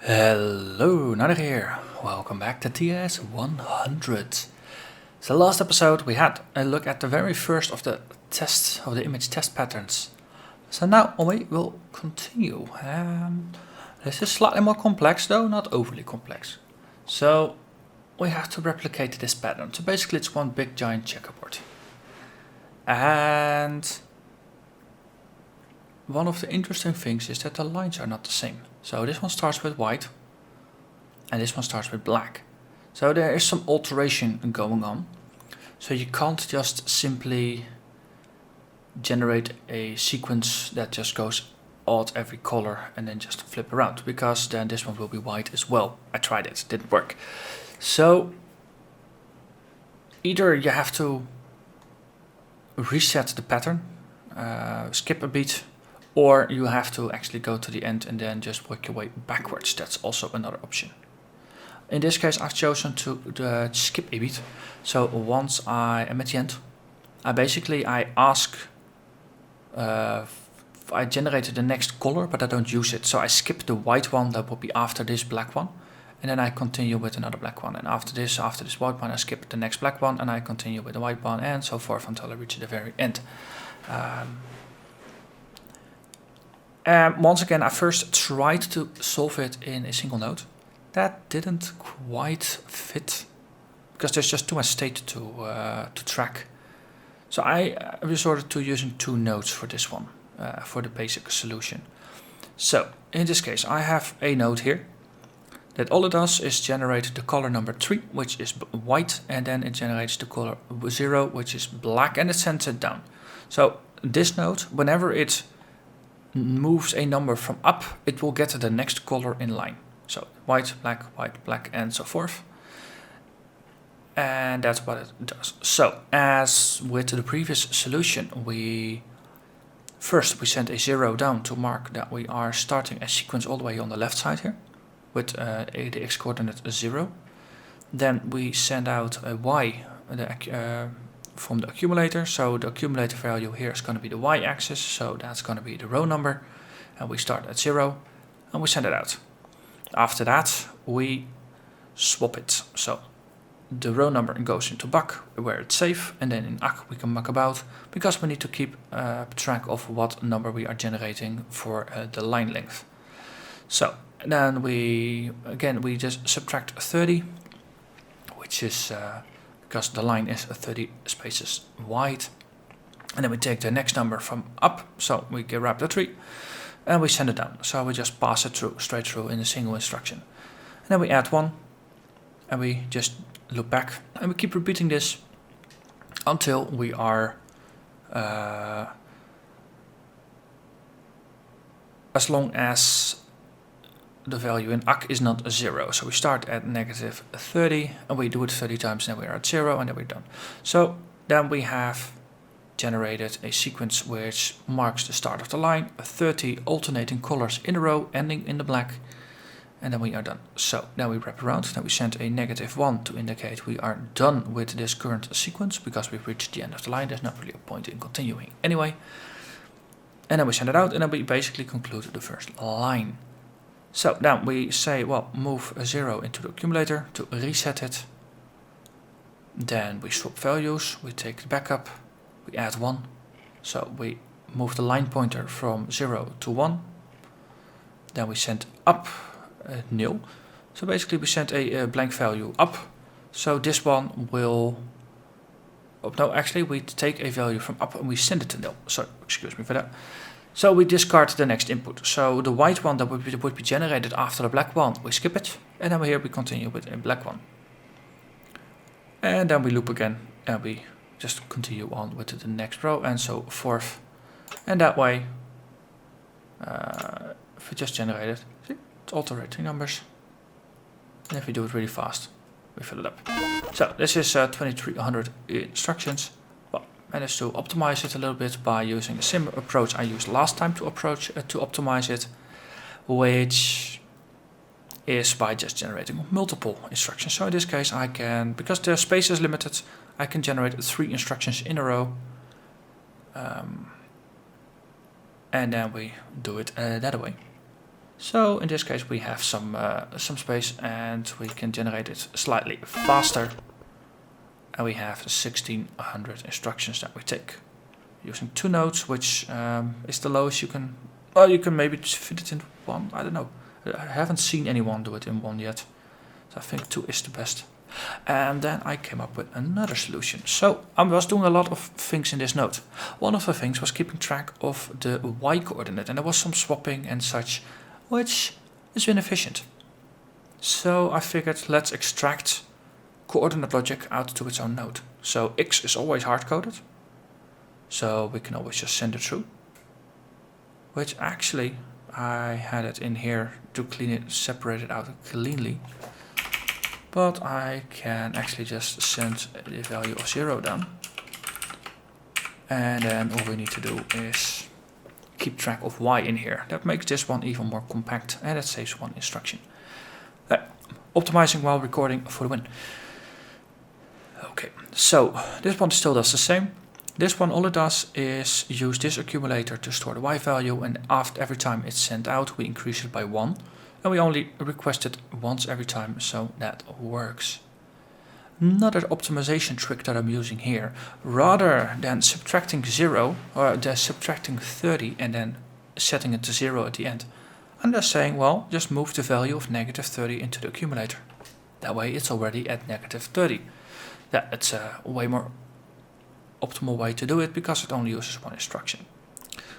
Hello, Narnach here. Welcome back to TIS-100. So last episode we had a look at the very first of the tests, of the image test patterns. So now we will continue. This is slightly more complex, though not overly complex. So we have to replicate this pattern. So basically it's one big giant checkerboard. And one of the interesting things is that the lines are not the same. So this one starts with white and this one starts with black. So there is some alteration going on. So you can't just simply generate a sequence that just goes odd every color and then just flip around, because then this one will be white as well. I tried it, didn't work. So either you have to reset the pattern, skip a beat, or you have to actually go to the end and then just work your way backwards. That's also another option. In this case, I've chosen to skip a beat. So once I am at the end, I ask, I generated the next color, but I don't use it. So I skip the white one that will be after this black one. And then I continue with another black one. And after this white one, I skip the next black one and I continue with the white one and so forth until I reach the very end. Once again, I first tried to solve it in a single node. That didn't quite fit because there's just too much state to track. So I resorted to using two nodes for this one, for the basic solution. So in this case, I have a node here that all it does is generate the color number 3, which is white, and then it generates the color 0, which is black, and it sends it down. So this node, whenever it moves a number from up, it will get the next color in line. So white, black, and so forth. And that's what it does. So as with the previous solution, we send a 0 down to mark that we are starting a sequence all the way on the left side here with the x coordinate 0. Then we send out a y from the accumulator. So the accumulator value here is going to be the y-axis, so that's going to be the row number, and we start at 0 and we send it out. After that we swap it, so the row number goes into buck where it's safe, and then in acc we can muck about because we need to keep track of what number we are generating for the line length. So then we just subtract 30, which is because the line is 30 spaces wide, and then we take the next number from up, so we grab the 3 and we send it down. So we just pass it straight through in a single instruction, and then we add 1 and we just loop back and we keep repeating this until we are as long as the value in acc is not 0. So we start at negative 30 and we do it 30 times, and then we are at 0 and then we're done. So then we have generated a sequence which marks the start of the line, 30 alternating colors in a row ending in the black, and then we are done. So now we wrap around, then we send a -1 to indicate we are done with this current sequence because we've reached the end of the line. There's not really a point in continuing anyway. And then we send it out, and then we basically conclude the first line. So now we say, well, move a 0 into the accumulator to reset it. Then we swap values, we take the backup, we add 1. So we move the line pointer from 0 to 1. Then we send up 0. So basically we send a blank value up. So this one will... Oh, no, actually we take a value from up and we send it to 0. So excuse me for that. So we discard the next input. So the white one that would be generated after the black one, we skip it. And then here we continue with a black one. And then we loop again and we just continue on with the next row and so forth. And that way, if we just generate it, see, it's alternating numbers. And if we do it really fast, we fill it up. So this is 2300 instructions. Managed to optimize it a little bit by using a similar approach I used last time to optimize it, which is by just generating multiple instructions. So in this case I can, because the space is limited, I can generate 3 instructions in a row, and then we do it that way. So in this case we have some space and we can generate it slightly faster. And we have 1600 instructions that we take. Using 2 nodes, which is the lowest you can... Well, you can maybe fit it in 1, I don't know. I haven't seen anyone do it in 1 yet. So I think 2 is the best. And then I came up with another solution. So I was doing a lot of things in this node. One of the things was keeping track of the Y coordinate. And there was some swapping and such, which is inefficient. So I figured let's extract coordinate logic out to its own node. So X is always hard-coded. So we can always just send it through. Which actually I had it in here to clean it, separate it out cleanly. But I can actually just send the value of 0 down. And then all we need to do is keep track of Y in here. That makes this one even more compact and it saves 1 instruction. Optimizing while recording for the win. Okay, so this one still does the same. This one, all it does is use this accumulator to store the Y value, and after every time it's sent out we increase it by 1. And we only request it once every time, so that works. Another optimization trick that I'm using here, rather than subtracting 0, or subtracting 30 and then setting it to 0 at the end, I'm just saying, well, just move the value of negative 30 into the accumulator. That way it's already at negative 30. It's a way more optimal way to do it because it only uses 1 instruction.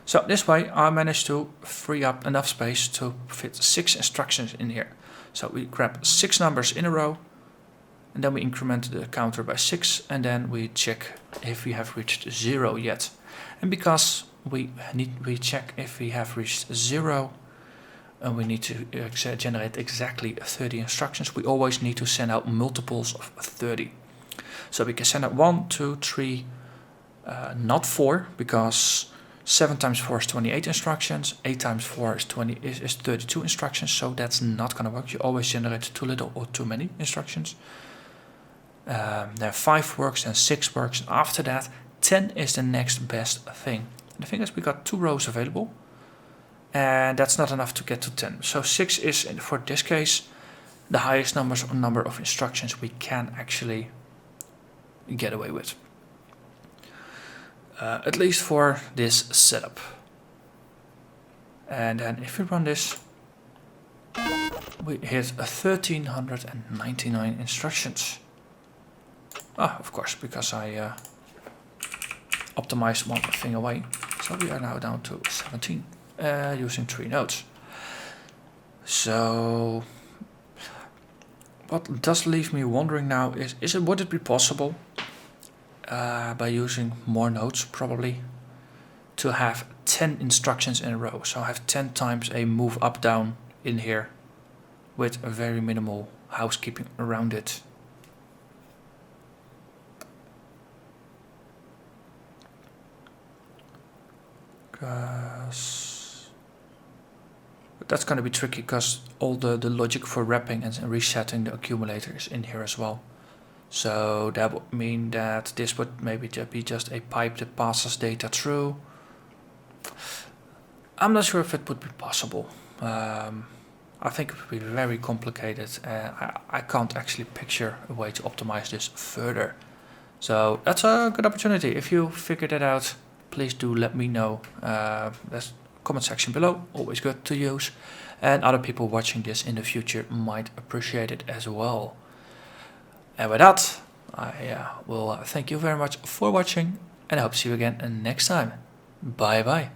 So this way I managed to free up enough space to fit 6 instructions in here. So we grab 6 numbers in a row and then we increment the counter by 6 and then we check if we have reached 0 yet. And because we check if we have reached 0 and we need to generate exactly 30 instructions, we always need to send out multiples of 30. So we can send out 1, 2, 3, not 4, because 7 times 4 is 28 instructions, 8 times 4 is 32 instructions, so that's not going to work. You always generate too little or too many instructions. Then 5 works, then 6 works, and after that 10 is the next best thing. And the thing is, we got 2 rows available, and that's not enough to get to 10. So 6 is, for this case, the highest number of instructions we can actually get away with. At least for this setup. And then if we run this, we hit 1399 instructions. Of course, because I optimized one thing away. So we are now down to 17 using 3 nodes. So what does leave me wondering now is would it be possible by using more nodes probably to have 10 instructions in a row? So I have 10 times a move up down in here with a very minimal housekeeping around it. But that's going to be tricky because all the logic for wrapping and resetting the accumulator is in here as well. So that would mean that this would maybe be just a pipe that passes data through. I'm not sure if it would be possible. I think it would be very complicated. I can't actually picture a way to optimize this further. So that's a good opportunity. If you figured it out, please do let me know. There's a comment section below, always good to use. And other people watching this in the future might appreciate it as well. And with that, I will thank you very much for watching and I hope to see you again next time. Bye bye.